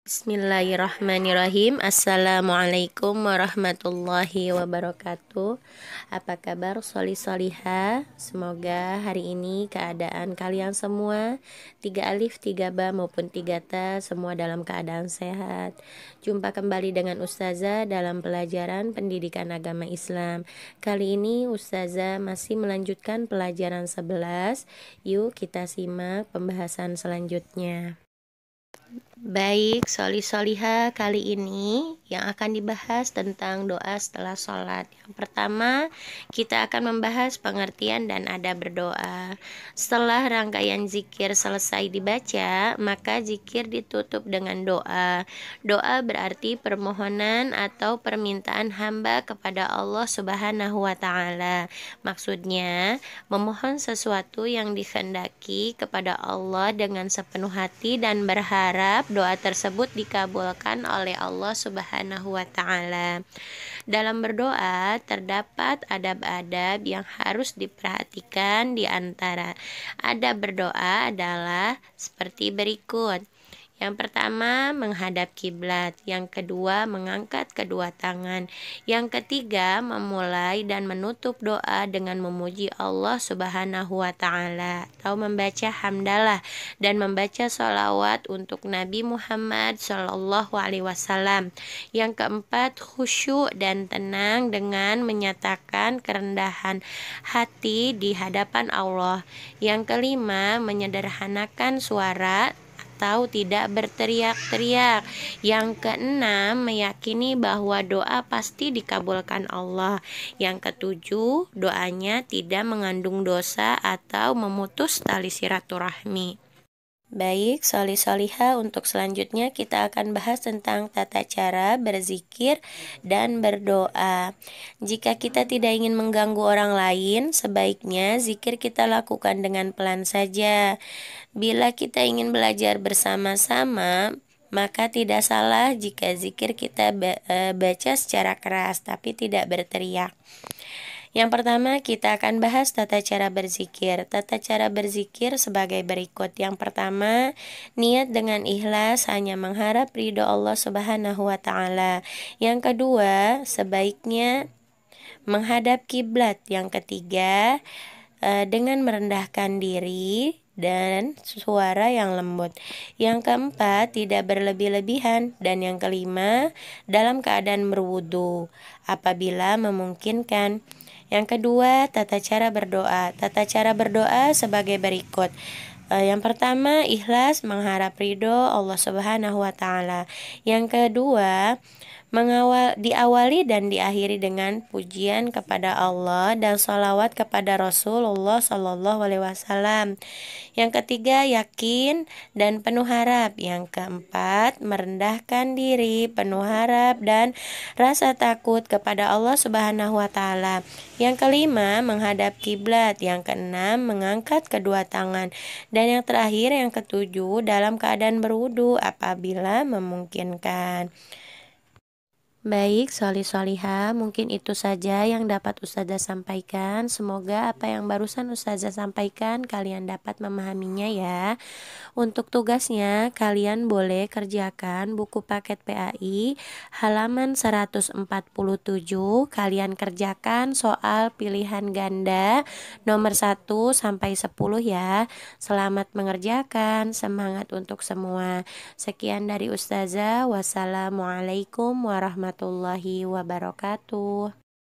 Bismillahirrahmanirrahim. Assalamualaikum warahmatullahi wabarakatuh. Apa kabar soli-soliha? Semoga hari ini keadaan kalian semua 3 alif, 3 ba maupun 3 ta semua dalam keadaan sehat. Jumpa kembali dengan Ustazah dalam pelajaran pendidikan agama Islam. Kali ini Ustazah masih melanjutkan pelajaran 11. Yuk kita simak pembahasan selanjutnya. Baik, soli-soliha kali ini yang akan dibahas tentang doa setelah sholat. Yang pertama, kita akan membahas pengertian dan adab berdoa. Setelah rangkaian zikir selesai dibaca, maka zikir ditutup dengan doa. Doa berarti permohonan atau permintaan hamba kepada Allah Subhanahu wa Ta'ala. Maksudnya, memohon sesuatu yang dikehendaki kepada Allah dengan sepenuh hati dan berharap doa tersebut dikabulkan oleh Allah Subhanahu wa Ta'ala. Dalam berdoa terdapat adab-adab yang harus diperhatikan. Di antara adab berdoa adalah seperti berikut. Yang pertama, menghadap kiblat. Yang kedua, mengangkat kedua tangan. Yang ketiga, memulai dan menutup doa dengan memuji Allah Subhanahu wa Ta'ala atau membaca hamdalah dan membaca sholawat untuk Nabi Muhammad Shallallahu Alaihi Wasallam. Yang keempat, khusyuk dan tenang dengan menyatakan kerendahan hati di hadapan Allah. Yang kelima, menyederhanakan suara atau tidak berteriak-teriak. Yang keenam, meyakini bahwa doa pasti dikabulkan Allah. Yang ketujuh, doanya tidak mengandung dosa atau memutus tali silaturahmi. Baik, soli-soliha, untuk selanjutnya kita akan bahas tentang tata cara berzikir dan berdoa. Jika kita tidak ingin mengganggu orang lain, sebaiknya zikir kita lakukan dengan pelan saja. Bila kita ingin belajar bersama-sama, maka tidak salah jika zikir kita baca secara keras tapi tidak berteriak. Yang pertama, kita akan bahas tata cara berzikir. Tata cara berzikir sebagai berikut. Yang pertama, niat dengan ikhlas hanya mengharap ridho Allah Subhanahu wa Ta'ala. Yang kedua, sebaiknya menghadap kiblat. Yang ketiga, dengan merendahkan diri dan suara yang lembut. Yang keempat, tidak berlebih-lebihan. Dan yang kelima, dalam keadaan berwudu apabila memungkinkan. Yang kedua, tata cara berdoa. Tata cara berdoa sebagai berikut. Yang pertama, ikhlas mengharap ridho Allah Subhanahu wa Ta'ala. Yang kedua, diawali dan diakhiri dengan pujian kepada Allah dan sholawat kepada Rasulullah Shallallahu Alaihi Wasallam. Yang ketiga, yakin dan penuh harap. Yang keempat, merendahkan diri, penuh harap dan rasa takut kepada Allah Subhanahu wa Ta'ala. Yang kelima, menghadap kiblat. Yang keenam, mengangkat kedua tangan. Dan yang terakhir, yang ketujuh, dalam keadaan berwudu apabila memungkinkan. Baik, soli-soliha, mungkin itu saja yang dapat Ustazah sampaikan. Semoga apa yang barusan Ustazah sampaikan kalian dapat memahaminya ya. Untuk tugasnya, kalian boleh kerjakan buku paket PAI halaman 147. Kalian kerjakan soal pilihan ganda nomor 1 sampai 10 ya. Selamat mengerjakan, semangat untuk semua. Sekian dari Ustazah. Wassalamualaikum warahmatullahi wabarakatuh.